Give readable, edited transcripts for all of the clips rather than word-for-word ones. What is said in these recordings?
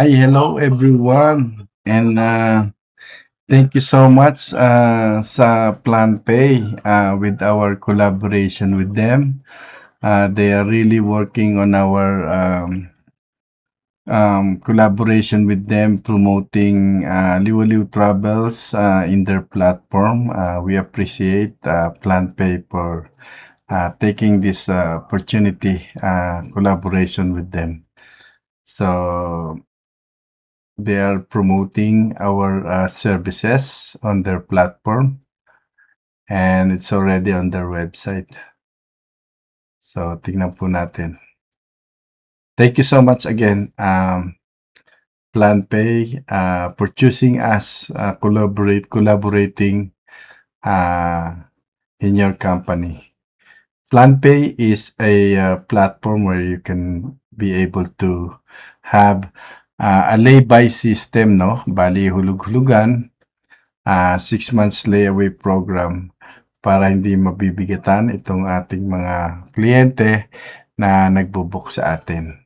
Hi, hello everyone. And thank you so much sa PlanPay with our collaboration with them. They are really working on our collaboration with them, promoting Liwaliw Travels in their platform. We appreciate PlanPay for taking this opportunity collaboration with them. So they are promoting our services on their platform and it's already on their website. So, tingnan po natin. Thank you so much again, PlanPay, for choosing us, collaborating uh, in your company. PlanPay is a platform where you can be able to have a lay-by system, no? Bali, hulug-hulugan, 6 months layaway program para hindi mabibigatan itong ating mga kliyente na nagbo-book sa atin.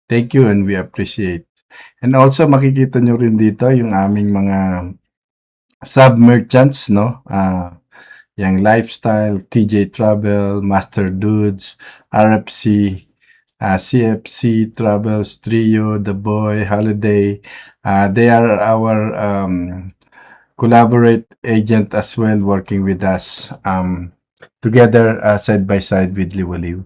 Thank you and we appreciate. And also makikita nyo rin dito yung aming mga sub-merchants, no? Yung Lifestyle, TJ Travel, Master Dudes, RFC, CFC Travels, Trio, The Boy, Holiday. They are our collaborate agent as well working with us together side by side with Liwaliw.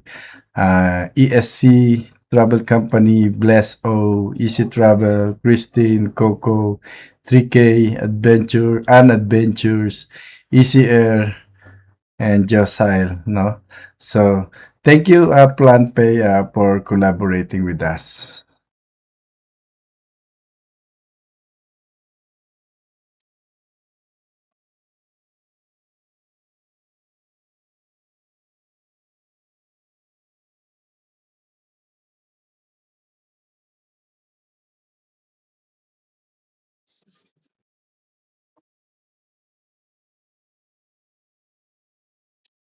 ESC Travel Company, Bless O, Easy Travel, Christine, Coco, 3K, Adventure, and Adventures, Easy Air, and Josile, no? So, thank you, PlanPay, for collaborating with us.